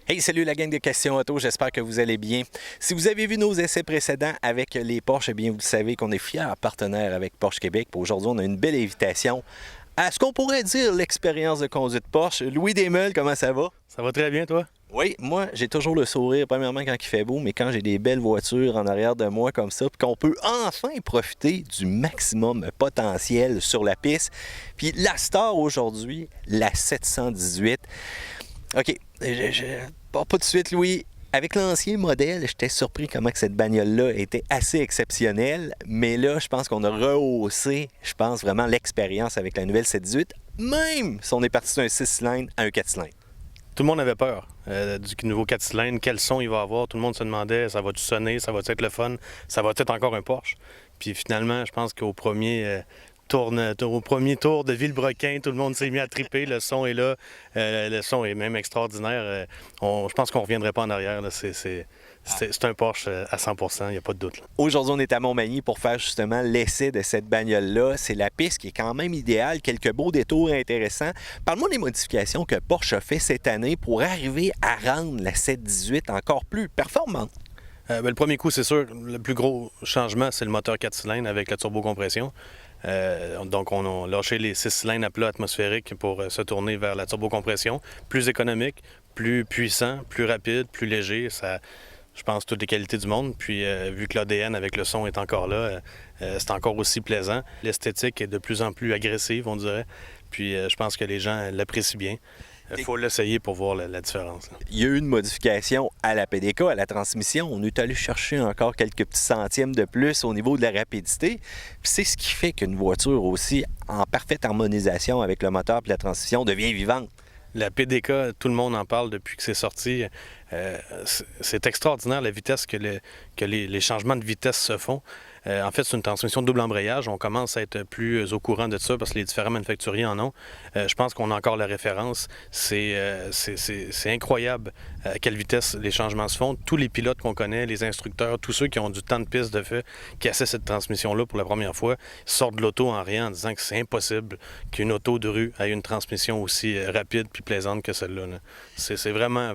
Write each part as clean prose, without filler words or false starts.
Hey, salut la gang de Questions Auto, j'espère que vous allez bien. Si vous avez vu nos essais précédents avec les Porsche, eh bien vous savez qu'on est fiers partenaires avec Porsche Québec. Aujourd'hui, on a une belle invitation à ce qu'on pourrait dire l'expérience de conduite Porsche. Louis Desmeules, comment ça va? Ça va très bien, toi? Oui, moi, j'ai toujours le sourire, premièrement quand il fait beau, mais quand j'ai des belles voitures en arrière de moi comme ça, puis qu'on peut enfin profiter du maximum potentiel sur la piste. Puis la star aujourd'hui, la 718. OK, pas tout de suite, Louis. Avec l'ancien modèle, j'étais surpris comment que cette bagnole-là était assez exceptionnelle, mais là, je pense qu'on a rehaussé, vraiment l'expérience avec la nouvelle 718, même si on est parti d'un 6 cylindres à un 4 cylindres. Tout le monde avait peur du nouveau 4 cylindres, quel son il va avoir. Tout le monde se demandait, ça va-tu sonner, ça va-tu être le fun, ça va-tu être encore un Porsche? Puis finalement, je pense qu'au premier tour de Villebrequin, tout le monde s'est mis à triper. Le son est là. Le son est même extraordinaire. Je pense qu'on ne reviendrait pas en arrière. Là. C'est un Porsche à 100%, il n'y a pas de doute. Là. Aujourd'hui, on est à Montmagny pour faire justement l'essai de cette bagnole-là. C'est la piste qui est quand même idéale, quelques beaux détours intéressants. Parle-moi des modifications que Porsche a fait cette année pour arriver à rendre la 718 encore plus performante. Le premier coup, c'est sûr, le plus gros changement, c'est le moteur 4 cylindres avec la turbocompression. Donc, on a lâché les 6 cylindres à plat atmosphérique pour se tourner vers la turbocompression. Plus économique, plus puissant, plus rapide, plus léger. Ça, je pense, toutes les qualités du monde. Puis, vu que l'ADN avec le son est encore là, c'est encore aussi plaisant. L'esthétique est de plus en plus agressive, on dirait. Puis, je pense que les gens l'apprécient bien. Il faut l'essayer pour voir la différence. Là. Il y a eu une modification à la PDK, à la transmission. On est allé chercher encore quelques petits centièmes de plus au niveau de la rapidité. Puis c'est ce qui fait qu'une voiture aussi en parfaite harmonisation avec le moteur et la transmission devient vivante. La PDK, tout le monde en parle depuis que c'est sorti. C'est extraordinaire la vitesse que les changements de vitesse se font. En fait, c'est une transmission de double embrayage. On commence à être plus au courant de ça parce que les différents manufacturiers en ont. Je pense qu'on a encore la référence. C'est incroyable à quelle vitesse les changements se font. Tous les pilotes qu'on connaît, les instructeurs, tous ceux qui ont du temps de piste de fait, qui essaient cette transmission-là pour la première fois, sortent de l'auto en riant en disant que c'est impossible qu'une auto de rue ait une transmission aussi rapide puis plaisante que celle-là. Là. C'est vraiment...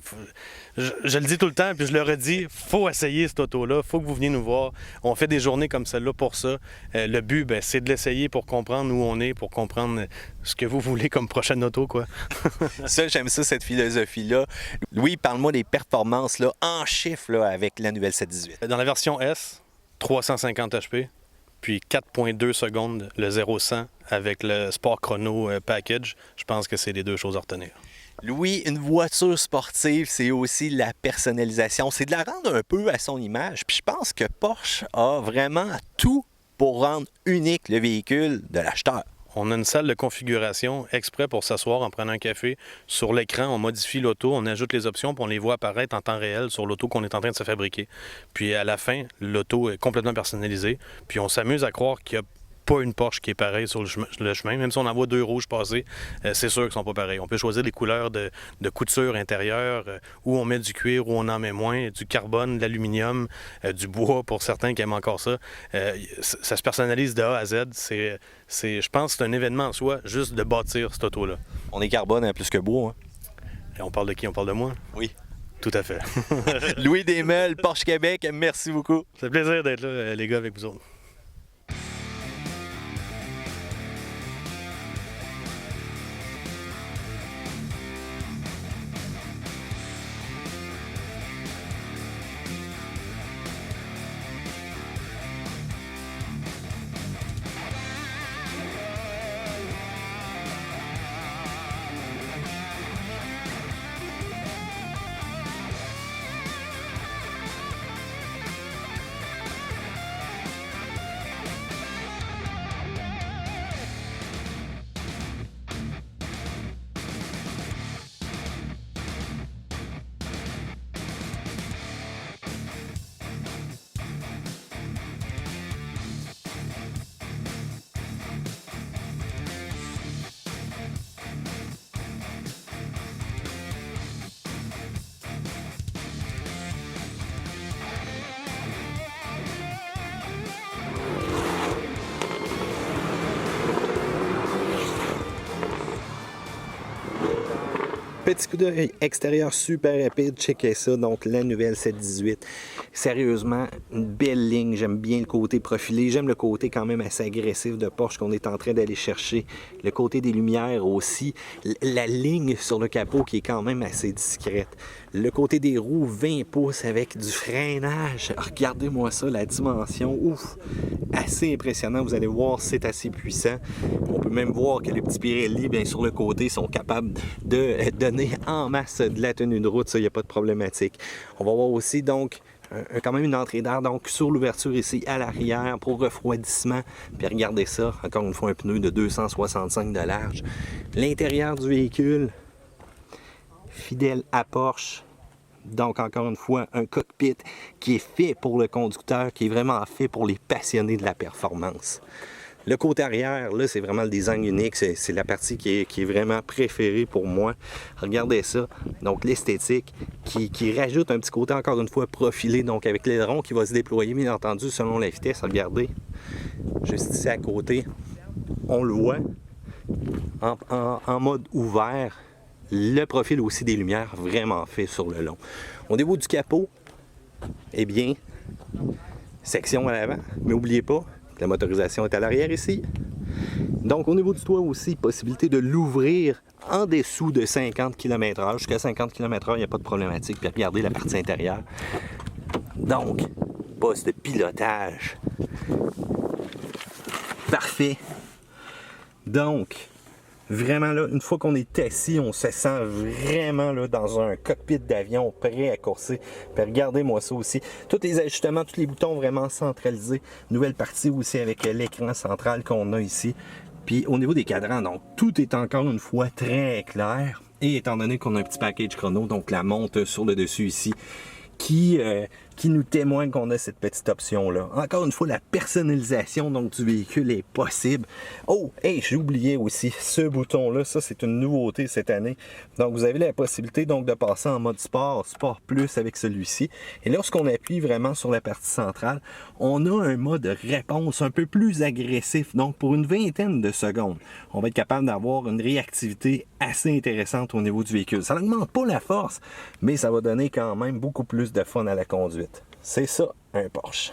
Je le dis tout le temps, puis je le redis, faut essayer cette auto-là, faut que vous veniez nous voir. On fait des journées comme celle-là pour ça. Le but, c'est de l'essayer pour comprendre où on est, pour comprendre ce que vous voulez comme prochaine auto, quoi. Ça, j'aime ça, cette philosophie-là. Louis, parle-moi des performances là, en chiffres là, avec la nouvelle 718. Dans la version S, 350 HP, puis 4,2 secondes le 0-100 avec le Sport Chrono Package. Je pense que c'est les deux choses à retenir. Louis, une voiture sportive, c'est aussi la personnalisation. C'est de la rendre un peu à son image. Puis je pense que Porsche a vraiment tout pour rendre unique le véhicule de l'acheteur. On a une salle de configuration exprès pour s'asseoir en prenant un café. Sur l'écran, on modifie l'auto, on ajoute les options, puis on les voit apparaître en temps réel sur l'auto qu'on est en train de se fabriquer. Puis à la fin, l'auto est complètement personnalisée. Puis on s'amuse à croire qu'il y a pas une Porsche qui est pareille sur le chemin. Même si on en voit deux rouges passer, c'est sûr qu'ils ne sont pas pareils. On peut choisir les couleurs de couture intérieure, où on met du cuir, où on en met moins, du carbone, de l'aluminium, du bois pour certains qui aiment encore ça. Ça se personnalise de A à Z. Je pense que c'est un événement en soi, juste de bâtir cette auto-là. On est carbone hein, plus que bois. Hein? Et on parle de qui? On parle de moi? Oui. Tout à fait. Louis Desmeules, Porsche Québec, merci beaucoup. C'est un plaisir d'être là, les gars, avec vous autres. Petit coup d'œil extérieur super rapide, checkez ça, donc la nouvelle 718. Sérieusement, une belle ligne, j'aime bien le côté profilé, j'aime le côté quand même assez agressif de Porsche qu'on est en train d'aller chercher, le côté des lumières aussi, la ligne sur le capot qui est quand même assez discrète, le côté des roues 20 pouces avec du freinage, regardez-moi ça, la dimension, ouf, assez impressionnant, vous allez voir, c'est assez puissant. On peut même voir que les petits Pirelli, bien sur le côté, sont capables de donner en masse de la tenue de route, ça, il n'y a pas de problématique. On va voir aussi donc quand même une entrée d'air donc sur l'ouverture ici à l'arrière pour refroidissement. Puis regardez ça, encore une fois un pneu de 265 de large. L'intérieur du véhicule, fidèle à Porsche. Donc encore une fois, un cockpit qui est fait pour le conducteur, qui est vraiment fait pour les passionnés de la performance. Le côté arrière, là, c'est vraiment le design unique. C'est la partie qui est vraiment préférée pour moi. Regardez ça. Donc, l'esthétique qui rajoute un petit côté, encore une fois, profilé. Donc, avec l'aileron qui va se déployer, bien entendu, selon la vitesse. Regardez. Juste ici à côté, on le voit en mode ouvert. Le profil aussi des lumières, vraiment fait sur le long. Au niveau du capot, eh bien, section à l'avant. Mais n'oubliez pas, la motorisation est à l'arrière ici. Donc, au niveau du toit aussi, possibilité de l'ouvrir en dessous de 50 km/h. Jusqu'à 50 km/h, il n'y a pas de problématique. Puis regardez la partie intérieure. Donc, poste de pilotage. Parfait. Donc, vraiment là, une fois qu'on est assis, on se sent vraiment là dans un cockpit d'avion prêt à courser. Puis regardez-moi ça aussi. Tous les ajustements, tous les boutons vraiment centralisés. Nouvelle partie aussi avec l'écran central qu'on a ici. Puis au niveau des cadrans, donc tout est encore une fois très clair. Et étant donné qu'on a un petit package chrono, donc la montre sur le dessus ici, qui nous témoigne qu'on a cette petite option-là. Encore une fois, la personnalisation donc, du véhicule est possible. Oh, hey, j'ai oublié aussi ce bouton-là. Ça, c'est une nouveauté cette année. Donc, vous avez la possibilité donc, de passer en mode sport, sport plus avec celui-ci. Et lorsqu'on appuie vraiment sur la partie centrale, on a un mode réponse un peu plus agressif. Donc, pour une vingtaine de secondes, on va être capable d'avoir une réactivité assez intéressante au niveau du véhicule. Ça n'augmente pas la force, mais ça va donner quand même beaucoup plus de fun à la conduite. C'est ça, un Porsche.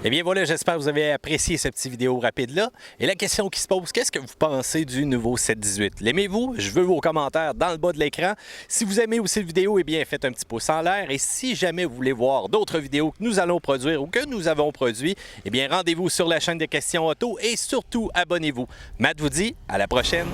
Eh bien voilà, j'espère que vous avez apprécié cette petite vidéo rapide-là. Et la question qui se pose, qu'est-ce que vous pensez du nouveau 718? L'aimez-vous? Je veux vos commentaires dans le bas de l'écran. Si vous aimez aussi la vidéo, eh bien faites un petit pouce en l'air. Et si jamais vous voulez voir d'autres vidéos que nous allons produire ou que nous avons produit, eh bien rendez-vous sur la chaîne des questions auto et surtout abonnez-vous. Matt vous dit à la prochaine!